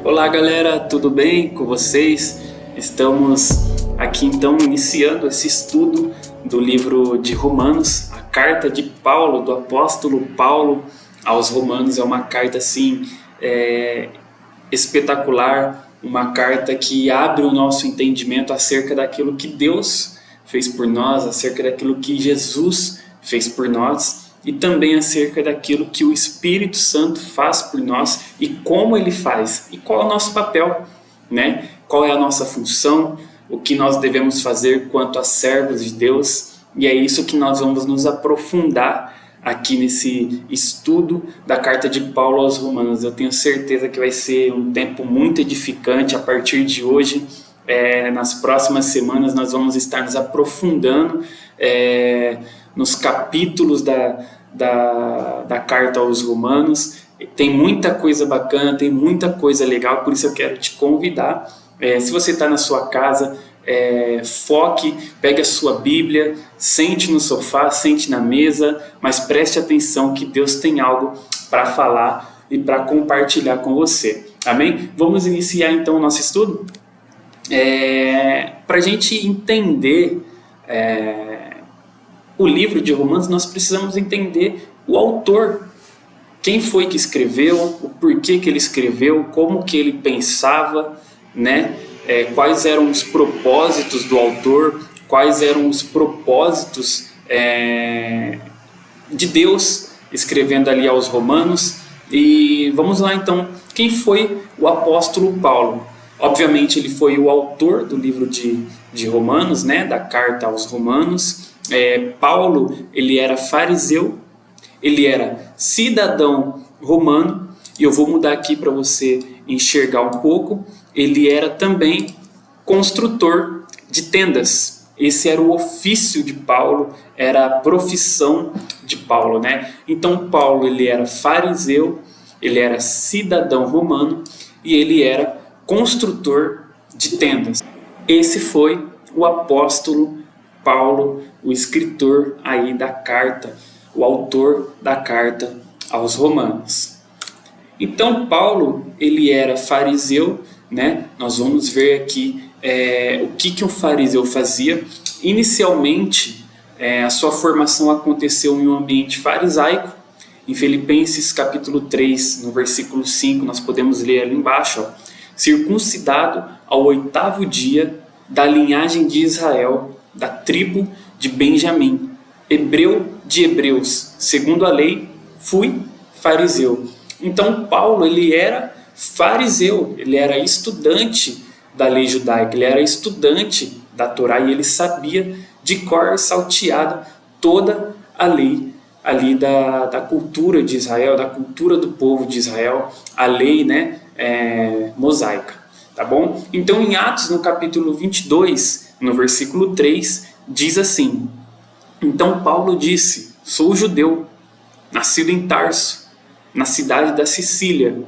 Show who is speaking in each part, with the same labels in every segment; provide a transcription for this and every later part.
Speaker 1: Olá galera, tudo bem com vocês? Estamos aqui então iniciando esse estudo do livro de Romanos, a carta de Paulo, do apóstolo Paulo aos Romanos. É uma carta assim espetacular, uma carta que abre o nosso entendimento acerca daquilo que Deus fez por nós, acerca daquilo que Jesus fez por nós e também acerca daquilo que o Espírito Santo faz por nós e como ele faz e qual é o nosso papel, né? Qual é a nossa função, o que nós devemos fazer quanto a servos de Deus. E é isso que nós vamos nos aprofundar aqui nesse estudo da carta de Paulo aos Romanos. Eu tenho certeza que vai ser um tempo muito edificante a partir de hoje. Nas próximas semanas nós vamos estar nos aprofundando nos capítulos da carta aos Romanos. Tem muita coisa bacana, tem muita coisa legal, por isso eu quero te convidar. Se você está na sua casa, foque, pegue a sua Bíblia, sente no sofá, sente na mesa, mas preste atenção que Deus tem algo para falar e para compartilhar com você. Amém? Vamos iniciar então o nosso estudo? Para a gente entender o livro de Romanos, nós precisamos entender o autor. Quem foi que escreveu, o porquê que ele escreveu, como que ele pensava, né? Quais eram os propósitos do autor, quais eram os propósitos de Deus escrevendo ali aos Romanos. E vamos lá então, quem foi o apóstolo Paulo? Obviamente ele foi o autor do livro de Romanos, né? Da carta aos Romanos. Paulo, ele era fariseu, ele era cidadão romano, e eu vou mudar aqui para você enxergar um pouco. Ele era também construtor de tendas. Esse era o ofício de Paulo, era a profissão de Paulo, né? Então Paulo, ele era fariseu, ele era cidadão romano e ele era construtor de tendas. Esse foi o apóstolo Paulo, o escritor aí da carta, o autor da carta aos Romanos. Então Paulo, ele era fariseu, né? Nós vamos ver aqui o que um fariseu fazia. Inicialmente, a sua formação aconteceu em um ambiente farisaico. Em Filipenses capítulo 3, no versículo 5, nós podemos ler ali embaixo, circuncidado ao 8º dia, da linhagem de Israel, da tribo de Benjamim, hebreu de hebreus, segundo a lei, fui fariseu. Então Paulo, ele era fariseu, ele era estudante da lei judaica, ele era estudante da Torá e ele sabia de cor salteado toda a lei ali da cultura de Israel, da cultura do povo de Israel, a lei, né, mosaica, tá bom? Então em Atos, no capítulo 22, no versículo 3, diz assim: então Paulo disse, sou judeu, nascido em Tarso, na cidade da Sicília.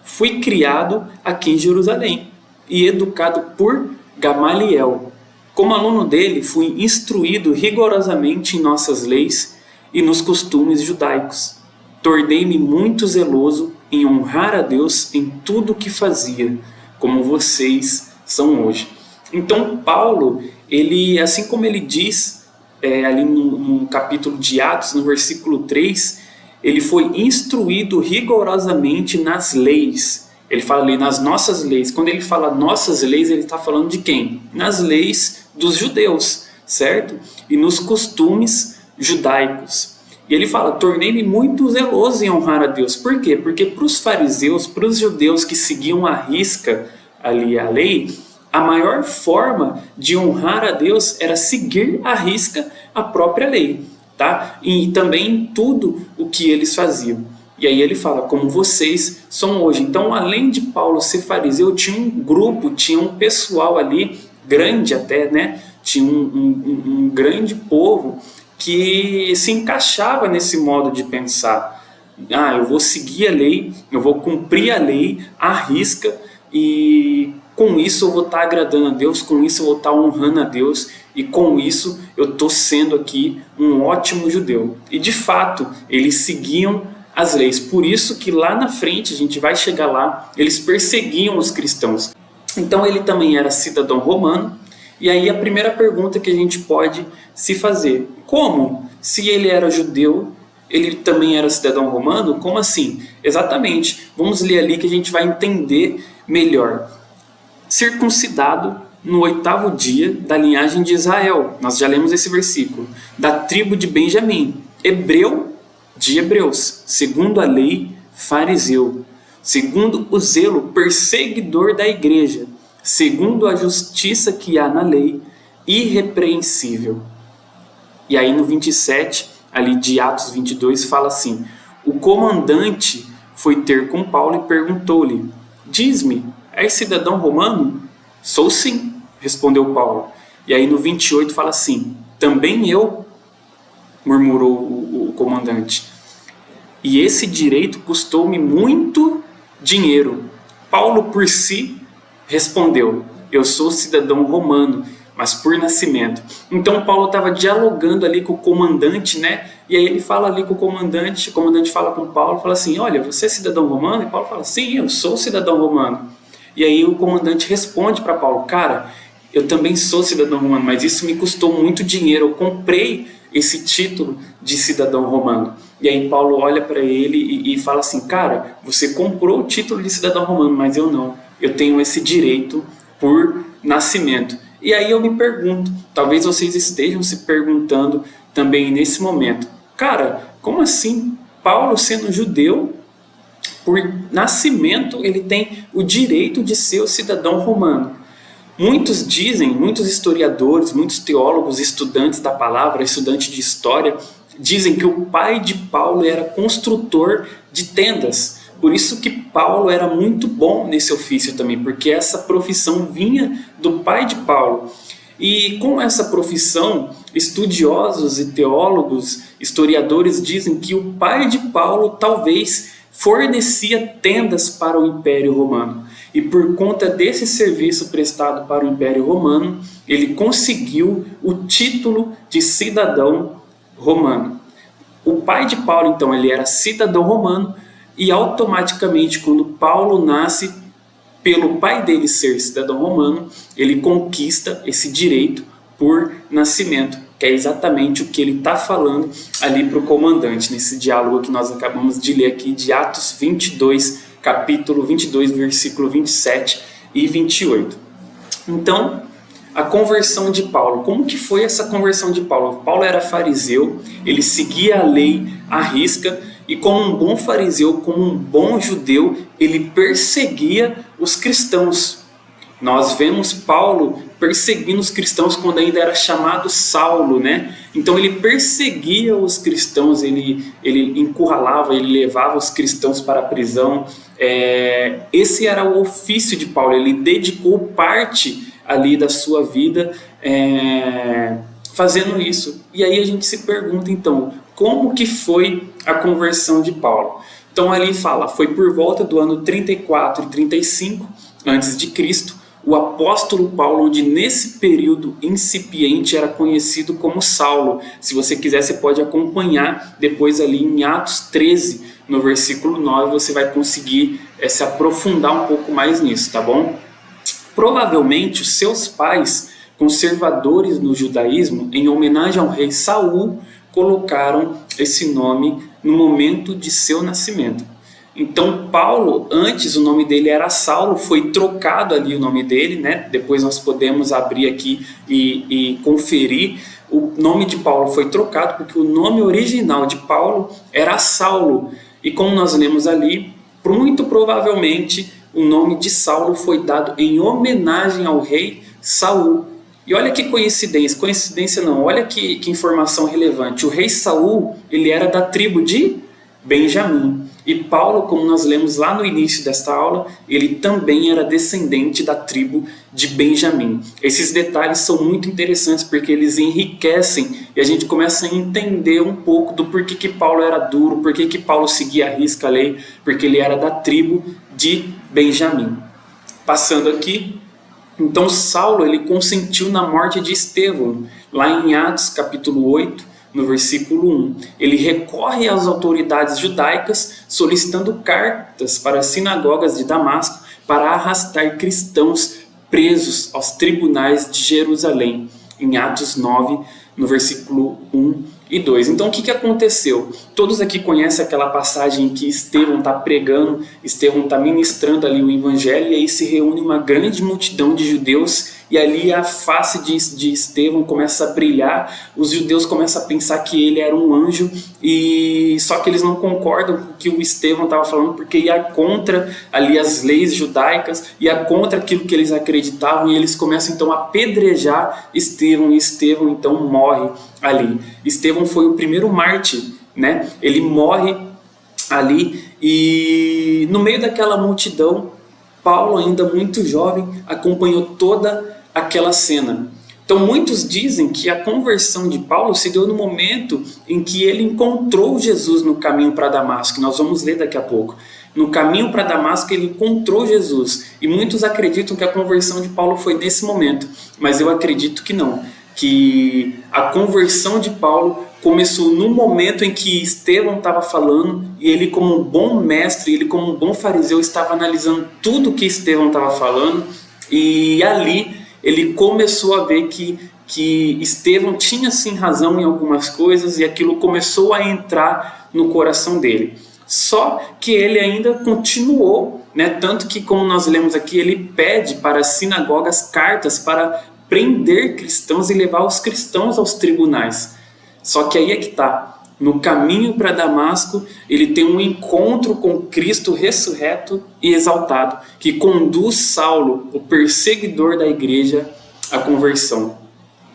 Speaker 1: Fui criado aqui em Jerusalém e educado por Gamaliel. Como aluno dele, fui instruído rigorosamente em nossas leis e nos costumes judaicos. Tornei-me muito zeloso em honrar a Deus em tudo o que fazia, como vocês são hoje. Então Paulo, ele, assim como ele diz ali no capítulo de Atos, no versículo 3, ele foi instruído rigorosamente nas leis. Ele fala ali nas nossas leis. Quando ele fala nossas leis, ele está falando de quem? Nas leis dos judeus, certo? E nos costumes judaicos. E ele fala, tornei-me muito zeloso em honrar a Deus. Por quê? Porque para os fariseus, para os judeus que seguiam à risca ali a lei, a maior forma de honrar a Deus era seguir à risca a própria lei. Tá? E também em tudo o que eles faziam. E aí ele fala, como vocês são hoje. Então, além de Paulo ser fariseu, tinha um grupo, tinha um pessoal ali, grande até, né? Tinha um grande povo que se encaixava nesse modo de pensar. Eu vou seguir a lei, eu vou cumprir a lei à risca e com isso eu vou estar agradando a Deus, com isso eu vou estar honrando a Deus e com isso eu estou sendo aqui um ótimo judeu. E de fato, eles seguiam as leis. Por isso que lá na frente, a gente vai chegar lá, eles perseguiam os cristãos. Então ele também era cidadão romano. E aí a primeira pergunta que a gente pode se fazer: como? Se ele era judeu, ele também era cidadão romano? Como assim? Exatamente. Vamos ler ali que a gente vai entender melhor. Circuncidado no 8º dia da linhagem de Israel. Nós já lemos esse versículo. Da tribo de Benjamim. Hebreu de hebreus. Segundo a lei, fariseu. Segundo o zelo, perseguidor da igreja. Segundo a justiça que há na lei, irrepreensível. E aí no 27, ali de Atos 22, fala assim: o comandante foi ter com Paulo e perguntou-lhe: diz-me, és cidadão romano? Sou sim, respondeu Paulo. E aí no 28 fala assim: também eu, murmurou o comandante. E esse direito custou-me muito dinheiro. Paulo por si respondeu: eu sou cidadão romano, mas por nascimento. Então Paulo estava dialogando ali com o comandante, né? E aí ele fala ali com o comandante fala com Paulo, fala assim: olha, você é cidadão romano? E Paulo fala: sim, eu sou cidadão romano. E aí o comandante responde para Paulo: cara, eu também sou cidadão romano, mas isso me custou muito dinheiro, eu comprei esse título de cidadão romano. E aí Paulo olha para ele e fala assim: cara, você comprou o título de cidadão romano, mas eu não. Eu tenho esse direito por nascimento. E aí eu me pergunto, talvez vocês estejam se perguntando também nesse momento: cara, como assim? Paulo, sendo judeu, por nascimento ele tem o direito de ser o cidadão romano. Muitos dizem, muitos historiadores, muitos teólogos, estudantes da palavra, estudantes de história, dizem que o pai de Paulo era construtor de tendas. Por isso que Paulo era muito bom nesse ofício também, porque essa profissão vinha do pai de Paulo. E com essa profissão, estudiosos e teólogos, historiadores dizem que o pai de Paulo talvez fornecia tendas para o Império Romano. E por conta desse serviço prestado para o Império Romano, ele conseguiu o título de cidadão romano. O pai de Paulo, então, ele era cidadão romano, e automaticamente, quando Paulo nasce, pelo pai dele ser cidadão romano, ele conquista esse direito por nascimento, que é exatamente o que ele está falando ali para o comandante, nesse diálogo que nós acabamos de ler aqui, de Atos 22, capítulo 22, versículo 27 e 28. Então, a conversão de Paulo. Como que foi essa conversão de Paulo? Paulo era fariseu, ele seguia a lei à risca, e como um bom fariseu, como um bom judeu, ele perseguia os cristãos. Nós vemos Paulo perseguindo os cristãos quando ainda era chamado Saulo, né? Então ele perseguia os cristãos, ele encurralava, ele levava os cristãos para a prisão. Esse era o ofício de Paulo, ele dedicou parte ali da sua vida fazendo isso. E aí a gente se pergunta então, como que foi a conversão de Paulo? Então ali fala, foi por volta do ano 34 e 35 antes de Cristo, o apóstolo Paulo, onde nesse período incipiente era conhecido como Saulo. Se você quiser, você pode acompanhar depois ali em Atos 13, no versículo 9, você vai conseguir se aprofundar um pouco mais nisso, tá bom? Provavelmente os seus pais, conservadores no judaísmo, em homenagem ao rei Saul, colocaram esse nome no momento de seu nascimento. Então Paulo, antes o nome dele era Saulo, foi trocado ali o nome dele, né? Depois nós podemos abrir aqui e conferir. O nome de Paulo foi trocado porque o nome original de Paulo era Saulo. E como nós lemos ali, muito provavelmente o nome de Saulo foi dado em homenagem ao rei Saul. E olha que coincidência não, olha que informação relevante. O rei Saul, ele era da tribo de Benjamim. E Paulo, como nós lemos lá no início desta aula, ele também era descendente da tribo de Benjamim. Esses detalhes são muito interessantes porque eles enriquecem e a gente começa a entender um pouco do porquê que Paulo era duro, porquê que Paulo seguia a risca a lei, porque ele era da tribo de Benjamim. Passando aqui, então Saulo ele consentiu na morte de Estevão, lá em Atos capítulo 8, no versículo 1. Ele recorre às autoridades judaicas solicitando cartas para as sinagogas de Damasco para arrastar cristãos presos aos tribunais de Jerusalém, em Atos 9, no versículo 1 e 2. Então o que aconteceu? Todos aqui conhecem aquela passagem em que Estevão está pregando, Estevão está ministrando ali o evangelho, e aí se reúne uma grande multidão de judeus, e ali a face de Estevão começa a brilhar, os judeus começam a pensar que ele era um anjo, e só que eles não concordam com o que o Estevão estava falando, porque ia contra ali as leis judaicas, ia contra aquilo que eles acreditavam, e eles começam então a apedrejar Estevão, e Estevão então morre ali. Estevão foi o primeiro mártir, né? Ele morre ali, e no meio daquela multidão, Paulo, ainda muito jovem, acompanhou toda aquela cena. Então muitos dizem que a conversão de Paulo se deu no momento em que ele encontrou Jesus no caminho para Damasco, que nós vamos ler daqui a pouco. No caminho para Damasco ele encontrou Jesus, e muitos acreditam que a conversão de Paulo foi nesse momento, mas eu acredito que não, que a conversão de Paulo começou no momento em que Estevão estava falando, e ele, como um bom mestre, ele como um bom fariseu, estava analisando tudo que Estevão estava falando, e ali ele começou a ver que Estevão tinha sim razão em algumas coisas, e aquilo começou a entrar no coração dele. Só que ele ainda continuou, né? Tanto que, como nós lemos aqui, ele pede para as sinagogas cartas para prender cristãos e levar os cristãos aos tribunais. Só que aí é que está. No caminho para Damasco, ele tem um encontro com Cristo ressurreto e exaltado, que conduz Saulo, o perseguidor da igreja, à conversão.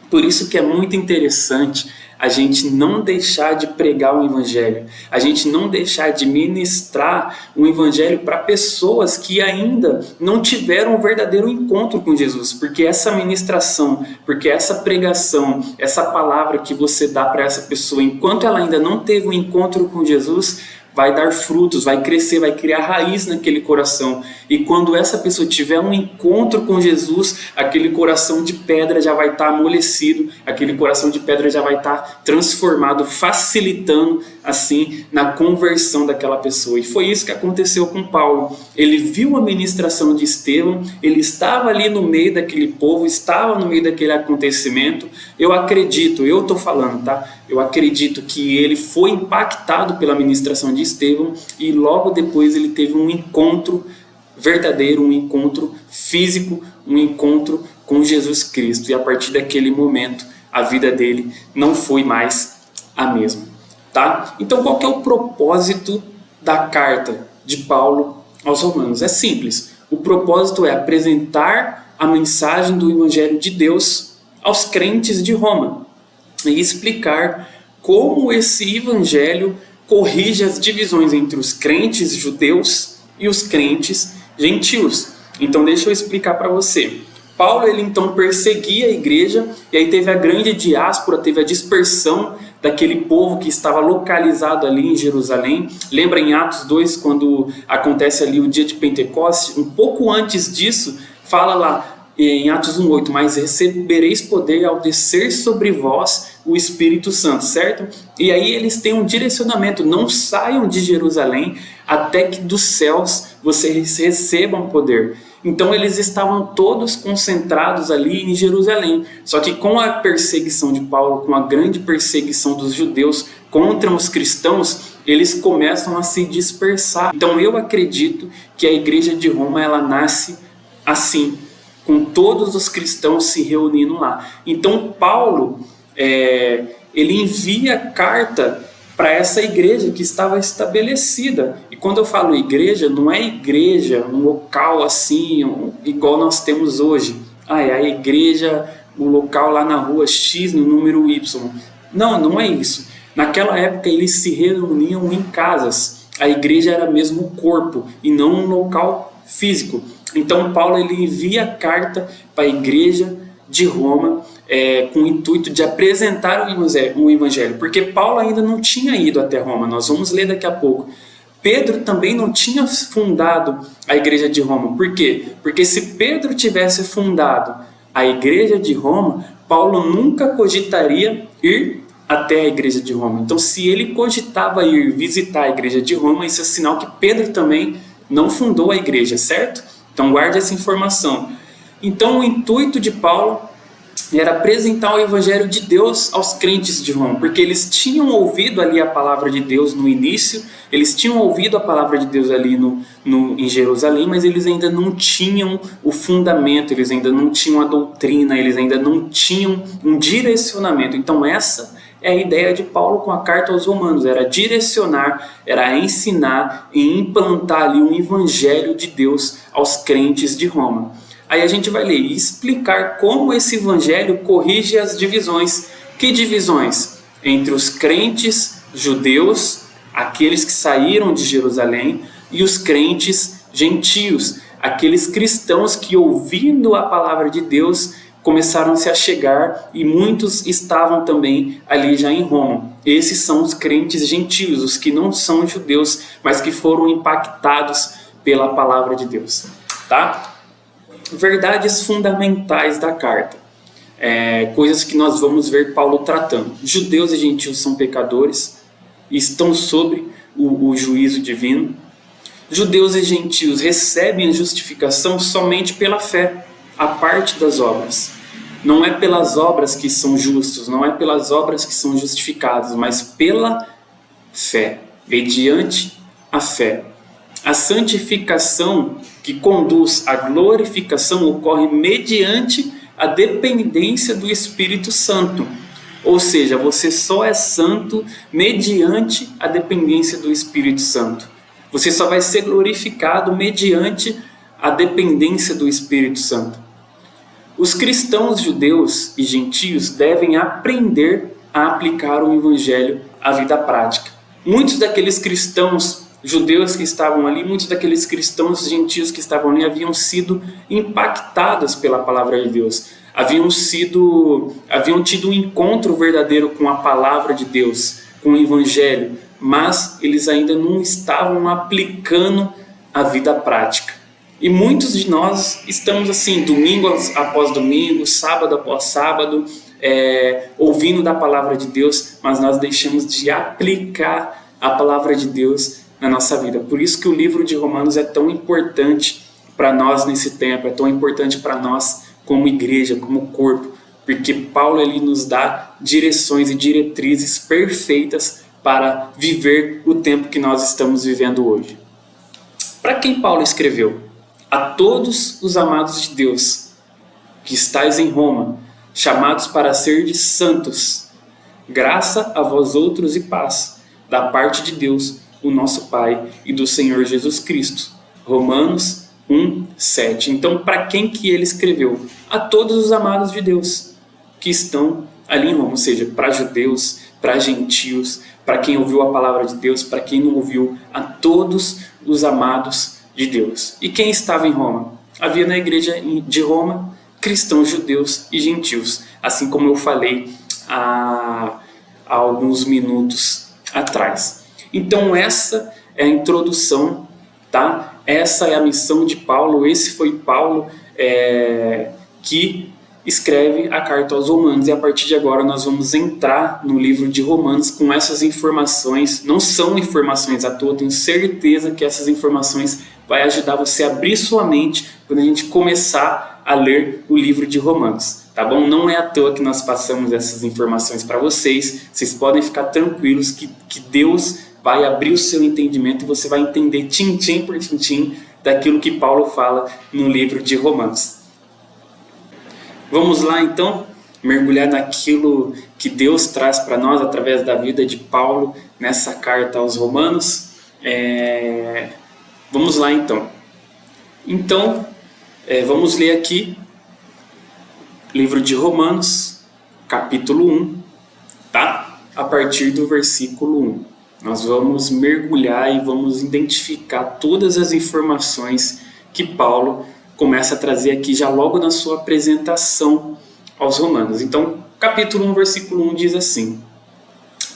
Speaker 1: Por isso que é muito interessante a gente não deixar de pregar o evangelho, a gente não deixar de ministrar o evangelho para pessoas que ainda não tiveram um verdadeiro encontro com Jesus, porque essa ministração, porque essa pregação, essa palavra que você dá para essa pessoa, enquanto ela ainda não teve um encontro com Jesus, vai dar frutos, vai crescer, vai criar raiz naquele coração. E quando essa pessoa tiver um encontro com Jesus, aquele coração de pedra já vai estar amolecido, aquele coração de pedra já vai estar transformado, facilitando assim na conversão daquela pessoa. E foi isso que aconteceu com Paulo. Ele viu a ministração de Estevão, ele estava ali no meio daquele povo, estava no meio daquele acontecimento. Eu acredito, eu estou falando, tá? Eu acredito que ele foi impactado pela ministração de Estevão, e logo depois ele teve um encontro verdadeiro, um encontro físico, um encontro com Jesus Cristo. E a partir daquele momento, a vida dele não foi mais a mesma. Tá? Então, qual que é o propósito da carta de Paulo aos Romanos? É simples. O propósito é apresentar a mensagem do Evangelho de Deus aos crentes de Roma e explicar como esse Evangelho corrige as divisões entre os crentes judeus e os crentes gentios. Então, deixa eu explicar para você. Paulo, ele então perseguia a igreja, e aí teve a grande diáspora, teve a dispersão daquele povo que estava localizado ali em Jerusalém. Lembra em Atos 2, quando acontece ali o dia de Pentecostes? Um pouco antes disso, fala lá em Atos 1:8, mas recebereis poder ao descer sobre vós o Espírito Santo, certo? E aí eles têm um direcionamento: não saiam de Jerusalém até que dos céus vocês recebam poder. Então eles estavam todos concentrados ali em Jerusalém. Só que com a perseguição de Paulo, com a grande perseguição dos judeus contra os cristãos, eles começam a se dispersar. Então eu acredito que a igreja de Roma, ela nasce assim, com todos os cristãos se reunindo lá. Então Paulo, ele envia carta para essa igreja que estava estabelecida. E quando eu falo igreja, não é igreja, um local assim, igual nós temos hoje. É a igreja, o local lá na rua X, no número Y. Não, não é isso. Naquela época eles se reuniam em casas. A igreja era mesmo o corpo e não um local físico. Então Paulo, ele envia carta para a igreja de Roma, com o intuito de apresentar o evangelho, porque Paulo ainda não tinha ido até Roma. Nós vamos ler daqui a pouco. Pedro também não tinha fundado a igreja de Roma. Por quê? Porque se Pedro tivesse fundado a igreja de Roma, Paulo nunca cogitaria ir até a igreja de Roma. Então, se ele cogitava ir visitar a igreja de Roma, isso é sinal que Pedro também não fundou a igreja, certo? Então, guarde essa informação. Então, o intuito de Paulo era apresentar o evangelho de Deus aos crentes de Roma, porque eles tinham ouvido ali a palavra de Deus no início, eles tinham ouvido a palavra de Deus ali em Jerusalém, mas eles ainda não tinham o fundamento, eles ainda não tinham a doutrina, eles ainda não tinham um direcionamento. Então essa é a ideia de Paulo com a carta aos Romanos, era direcionar, era ensinar e implantar ali um evangelho de Deus aos crentes de Roma. Aí a gente vai ler e explicar como esse evangelho corrige as divisões. Que divisões? Entre os crentes judeus, aqueles que saíram de Jerusalém, e os crentes gentios, aqueles cristãos que, ouvindo a palavra de Deus, começaram a se achegar, e muitos estavam também ali já em Roma. Esses são os crentes gentios, os que não são judeus, mas que foram impactados pela palavra de Deus. Tá? Verdades fundamentais da carta, coisas que nós vamos ver Paulo tratando. Judeus e gentios são pecadores e estão sob o juízo divino. Judeus e gentios recebem a justificação somente pela fé, a parte das obras. Não é pelas obras que são justos, não é pelas obras que são justificados, mas pela fé, mediante a fé. A santificação que conduz à glorificação ocorre mediante a dependência do Espírito Santo. Ou seja, você só é santo mediante a dependência do Espírito Santo. Você só vai ser glorificado mediante a dependência do Espírito Santo. Os cristãos judeus e gentios devem aprender a aplicar o Evangelho à vida prática. Muitos daqueles cristãos judeus que estavam ali, muitos daqueles cristãos gentios que estavam ali haviam sido impactados pela palavra de Deus, haviam tido um encontro verdadeiro com a palavra de Deus, com o Evangelho, mas eles ainda não estavam aplicando a vida prática. E muitos de nós estamos assim, domingo após domingo, sábado após sábado, ouvindo da palavra de Deus, mas nós deixamos de aplicar a palavra de Deus na nossa vida. Por isso que o livro de Romanos é tão importante para nós nesse tempo, é tão importante para nós como igreja, como corpo, porque Paulo ele nos dá direções e diretrizes perfeitas para viver o tempo que nós estamos vivendo hoje. Para quem Paulo escreveu? A todos os amados de Deus, que estáis em Roma, chamados para serdes santos, graça a vós outros e paz, da parte de Deus, o nosso Pai e do Senhor Jesus Cristo. Romanos 1:7. Então, para quem que ele escreveu? A todos os amados de Deus que estão ali em Roma, ou seja, para judeus, para gentios, para quem ouviu a palavra de Deus, para quem não ouviu, a todos os amados de Deus. E quem estava em Roma? Havia na igreja de Roma cristãos, judeus e gentios, assim como eu falei há alguns minutos atrás. Então essa é a introdução, tá? Essa é a missão de Paulo, esse foi Paulo que escreve a carta aos Romanos, e a partir de agora nós vamos entrar no livro de Romanos com essas informações. Não são informações à toa, tenho certeza que essas informações vai ajudar você a abrir sua mente quando a gente começar a ler o livro de Romanos, tá bom? Não é à toa que nós passamos essas informações para vocês, vocês podem ficar tranquilos que Deus vai abrir o seu entendimento e você vai entender tintim por tintim daquilo que Paulo fala no livro de Romanos. Vamos lá então, mergulhar naquilo que Deus traz para nós através da vida de Paulo nessa carta aos Romanos. Vamos lá então. Vamos ler aqui, livro de Romanos, capítulo 1, tá? A partir do versículo 1. Nós vamos mergulhar e vamos identificar todas as informações que Paulo começa a trazer aqui já logo na sua apresentação aos Romanos. Então, capítulo 1, versículo 1 diz assim: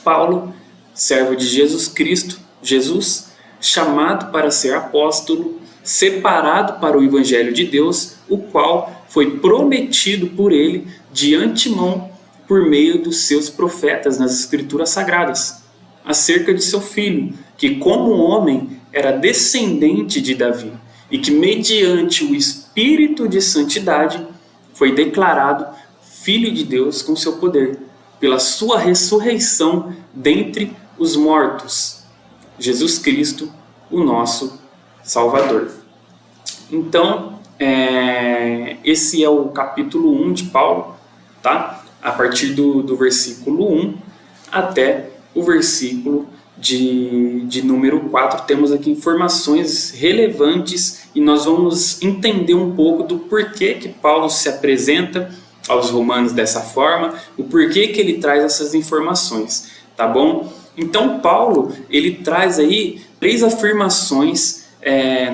Speaker 1: Paulo, servo de Jesus Cristo, Jesus, chamado para ser apóstolo, separado para o Evangelho de Deus, o qual foi prometido por ele de antemão por meio dos seus profetas nas Escrituras Sagradas, acerca de seu filho, que como homem era descendente de Davi, e que mediante o Espírito de Santidade foi declarado Filho de Deus com seu poder, pela sua ressurreição dentre os mortos, Jesus Cristo, o nosso Salvador. Então, esse é o capítulo 1 de Paulo, tá? A partir do versículo 1 até o versículo de número 4, temos aqui informações relevantes e nós vamos entender um pouco do porquê que Paulo se apresenta aos romanos dessa forma, o porquê que ele traz essas informações, tá bom? Então Paulo, ele traz aí 3 afirmações,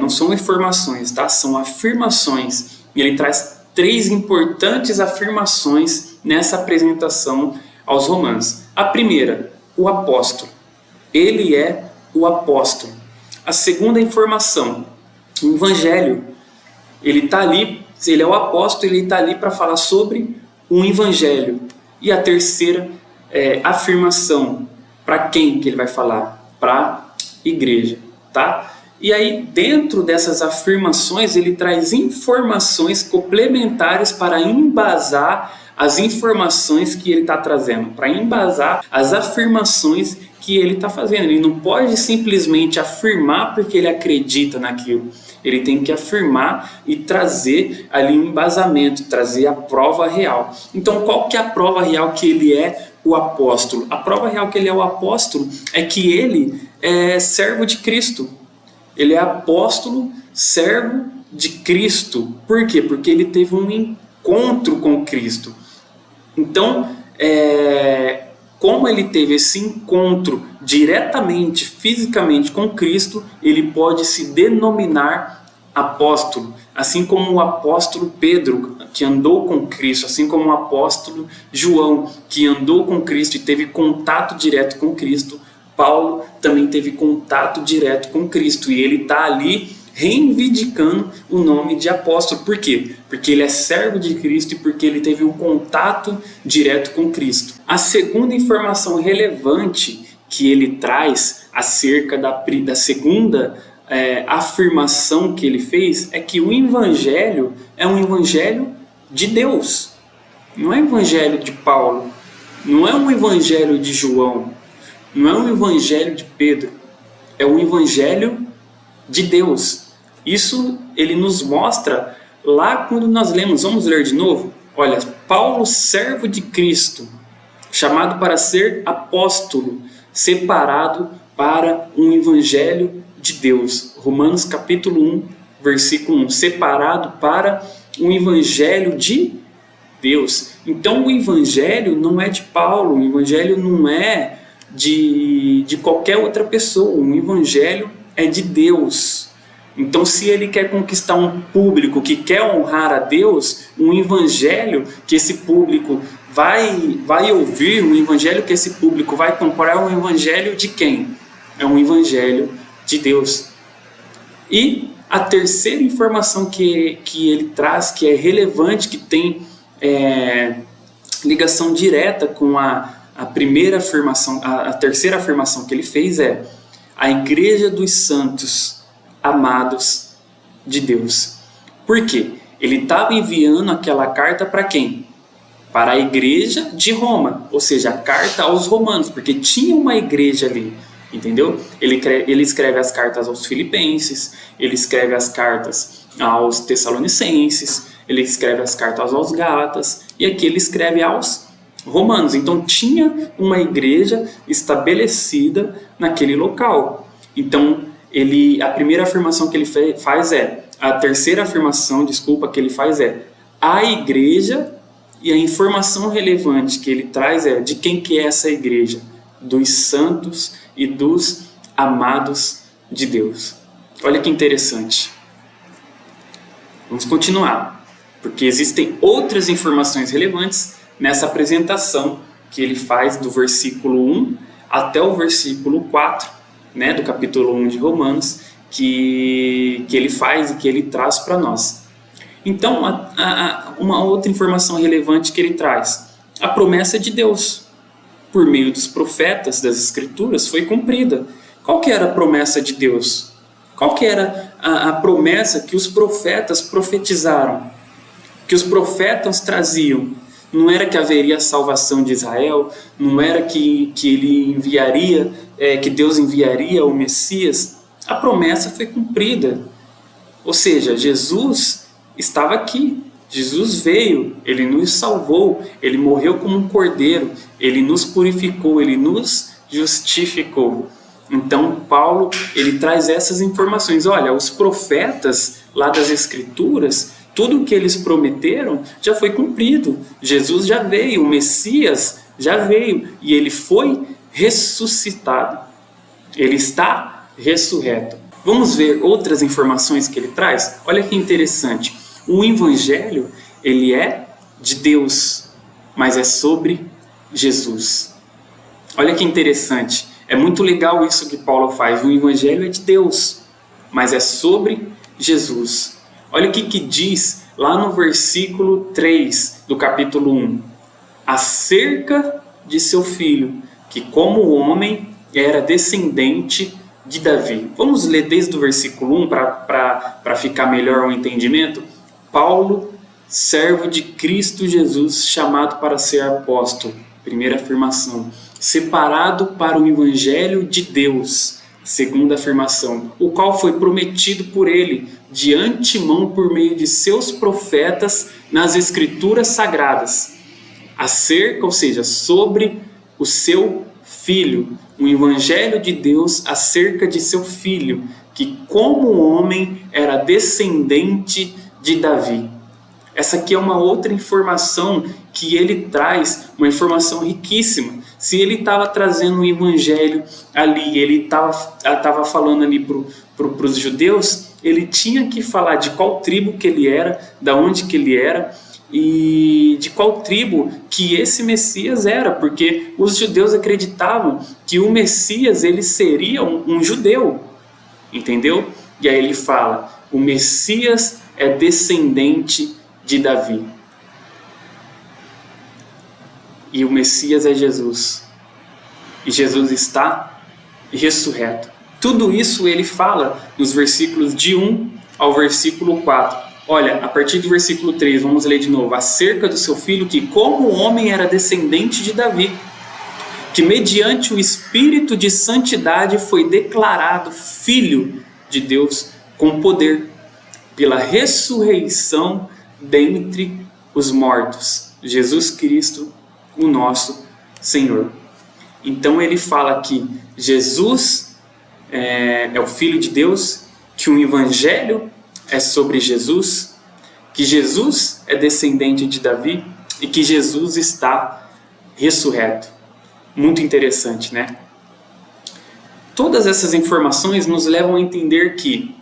Speaker 1: não são informações, tá? São afirmações, e ele traz 3 importantes afirmações nessa apresentação aos romanos. A primeira, o apóstolo. Ele é o apóstolo. A segunda informação, o evangelho. Ele está ali, ele é o apóstolo, ele está ali para falar sobre um evangelho. E a terceira afirmação, para quem que ele vai falar? Para a igreja, tá? E aí, dentro dessas afirmações, ele traz informações complementares para embasar as informações que ele está trazendo, para embasar as afirmações que ele está fazendo. Ele não pode simplesmente afirmar porque ele acredita naquilo. Ele tem que afirmar e trazer ali um embasamento, trazer a prova real. Então, qual que é a prova real que ele é o apóstolo? A prova real que ele é o apóstolo é que ele é servo de Cristo. Ele é apóstolo, servo de Cristo. Por quê? Porque ele teve um encontro com Cristo. Então, como ele teve esse encontro diretamente, fisicamente com Cristo, ele pode se denominar apóstolo. Assim como o apóstolo Pedro, que andou com Cristo, assim como o apóstolo João, que andou com Cristo e teve contato direto com Cristo, Paulo também teve contato direto com Cristo. E ele está ali reivindicando o nome de apóstolo. Por quê? Porque ele é servo de Cristo e porque ele teve um contato direto com Cristo. A segunda informação relevante que ele traz acerca da segunda afirmação que ele fez é que o evangelho é um evangelho de Deus. Não é um evangelho de Paulo, não é um evangelho de João, não é um evangelho de Pedro, é um evangelho de Deus. Isso ele nos mostra lá quando nós lemos. Vamos ler de novo? Olha, Paulo, servo de Cristo, chamado para ser apóstolo, separado para um evangelho de Deus. Romanos capítulo 1, versículo 1. Separado para um evangelho de Deus. Então o evangelho não é de Paulo, o evangelho não é de qualquer outra pessoa, o evangelho é de Deus. Então, se ele quer conquistar um público que quer honrar a Deus, um evangelho que esse público vai ouvir, um evangelho que esse público vai comprar, é um evangelho de quem? É um evangelho de Deus. E a terceira informação que ele traz, que é relevante, que tem ligação direta com a primeira afirmação, a terceira afirmação que ele fez é a igreja dos santos amados de Deus. Por quê? Ele estava enviando aquela carta para quem? Para a igreja de Roma, ou seja, a carta aos romanos, porque tinha uma igreja ali, entendeu? Ele escreve as cartas aos filipenses, ele escreve as cartas aos tessalonicenses, ele escreve as cartas aos gálatas, e aqui ele escreve aos romanos. Então tinha uma igreja estabelecida naquele local. Então a primeira afirmação que ele faz a terceira afirmação, que ele faz a igreja, e a informação relevante que ele traz de quem que é essa igreja? Dos santos e dos amados de Deus. Olha que interessante. Vamos continuar, porque existem outras informações relevantes nessa apresentação que ele faz do versículo 1 até o versículo 4, do capítulo 1 de Romanos, que ele faz e que ele traz para nós. Então, uma outra informação relevante que ele traz. a promessa de Deus, por meio dos profetas, das Escrituras, foi cumprida. Qual que era a promessa de Deus? Qual que era a promessa que os profetas profetizaram? Que os profetas traziam? Não era que haveria a salvação de Israel? Não era que ele enviaria, que Deus enviaria o Messias? A promessa foi cumprida. Ou seja, Jesus estava aqui. Jesus veio, Ele nos salvou, Ele morreu como um cordeiro, Ele nos purificou, Ele nos justificou. Então Paulo, ele traz essas informações. Olha, os profetas lá das Escrituras, tudo o que eles prometeram já foi cumprido. Jesus já veio, o Messias já veio e Ele foi ressuscitado. Ele está ressurreto. Vamos ver outras informações que ele traz? Olha que interessante. O Evangelho, ele é de Deus, mas é sobre Jesus. Olha que interessante. É muito legal isso que Paulo faz. O Evangelho é de Deus, mas é sobre Jesus. Olha o que diz lá no versículo 3 do capítulo 1. Acerca de seu filho, que como homem era descendente de Davi. Vamos ler desde o versículo 1 para ficar melhor o entendimento? Paulo, servo de Cristo Jesus, chamado para ser apóstolo. Primeira afirmação. Separado para o Evangelho de Deus. Segunda afirmação. O qual foi prometido por ele de antemão por meio de seus profetas nas Escrituras Sagradas. Acerca, ou seja, sobre o seu filho. O Evangelho de Deus acerca de seu filho, que como homem era descendente de Davi. Essa aqui é uma outra informação que ele traz, uma informação riquíssima. Se ele estava trazendo o evangelho ali, ele estava falando ali para os judeus, ele tinha que falar de qual tribo que ele era, da onde que ele era e de qual tribo que esse Messias era, porque os judeus acreditavam que o Messias ele seria um judeu, entendeu? E aí ele fala, o Messias é descendente de Davi. E o Messias é Jesus. E Jesus está ressurreto. Tudo isso ele fala nos versículos de 1 ao versículo 4. Olha, a partir do versículo 3, vamos ler de novo. Acerca do seu filho que como homem era descendente de Davi, que mediante o Espírito de Santidade foi declarado Filho de Deus com poder, pela ressurreição dentre os mortos, Jesus Cristo, o nosso Senhor. Então ele fala que Jesus é o Filho de Deus, que o Evangelho é sobre Jesus, que Jesus é descendente de Davi e que Jesus está ressurreto. Muito interessante, né? Todas essas informações nos levam a entender que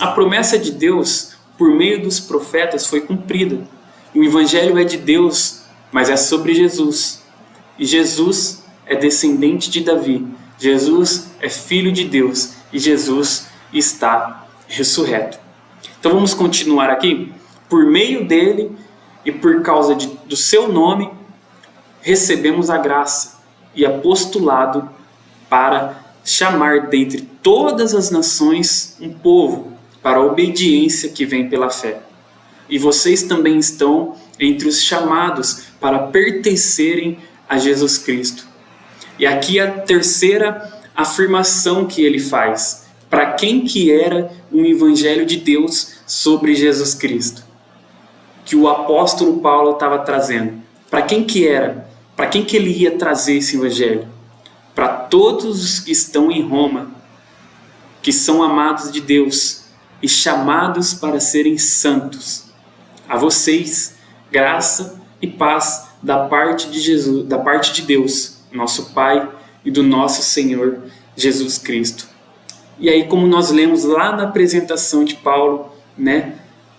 Speaker 1: a promessa de Deus por meio dos profetas foi cumprida. O Evangelho é de Deus, mas é sobre Jesus. E Jesus é descendente de Davi. Jesus é filho de Deus. E Jesus está ressurreto. Então vamos continuar aqui. Por meio dele e por causa do seu nome, recebemos a graça e apostolado para chamar dentre todas as nações um povo para a obediência que vem pela fé. E vocês também estão entre os chamados para pertencerem a Jesus Cristo. E aqui a terceira afirmação que ele faz. Para quem que era o Evangelho de Deus sobre Jesus Cristo? Que o apóstolo Paulo estava trazendo. Para quem que era? Para quem que ele ia trazer esse Evangelho? Para todos os que estão em Roma, que são amados de Deus e chamados para serem santos. A vocês, graça e paz da parte de Jesus, da parte de Deus, nosso Pai e do nosso Senhor Jesus Cristo. E aí, como nós lemos lá na apresentação de Paulo, né,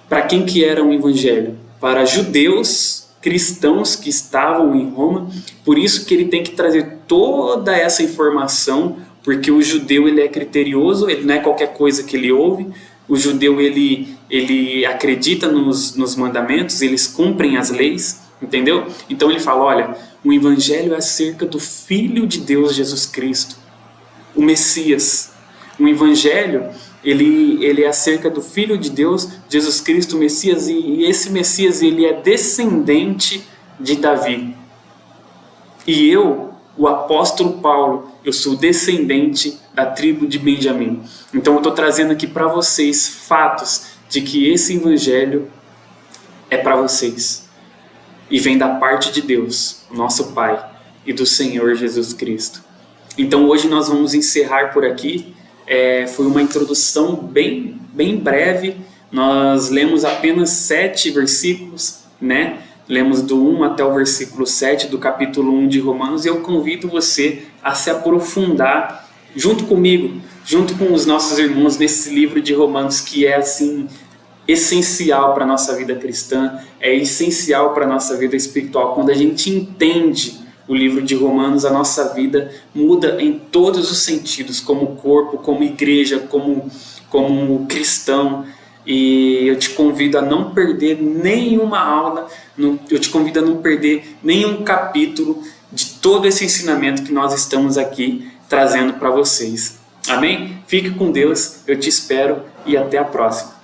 Speaker 1: para quem que era o Evangelho? Para judeus, cristãos que estavam em Roma. Por isso que ele tem que trazer toda essa informação, porque o judeu ele é criterioso, ele não é qualquer coisa que ele ouve. O judeu ele acredita nos mandamentos, eles cumprem as leis, Entendeu? Então ele fala, olha, o Evangelho é acerca do Filho de Deus, Jesus Cristo, o Messias. O Evangelho, ele é acerca do Filho de Deus, Jesus Cristo, o Messias, e esse Messias, ele é descendente de Davi. E eu, o apóstolo Paulo, eu sou descendente da tribo de Benjamim. Então eu estou trazendo aqui para vocês fatos de que esse Evangelho é para vocês. E vem da parte de Deus, nosso Pai, e do Senhor Jesus Cristo. Então hoje nós vamos encerrar por aqui. Foi uma introdução bem breve. Nós lemos apenas 7 versículos, né? Lemos do 1 até o versículo 7 do capítulo 1 de Romanos. E eu convido você a se aprofundar junto comigo, junto com os nossos irmãos nesse livro de Romanos, que é assim essencial para a nossa vida cristã, é essencial para a nossa vida espiritual. Quando a gente entende o livro de Romanos, a nossa vida muda em todos os sentidos, como corpo, como igreja, como cristão. E eu te convido a não perder nenhuma aula, eu te convido a não perder nenhum capítulo de todo esse ensinamento que nós estamos aqui trazendo para vocês. Amém? Fique com Deus, eu te espero e até a próxima.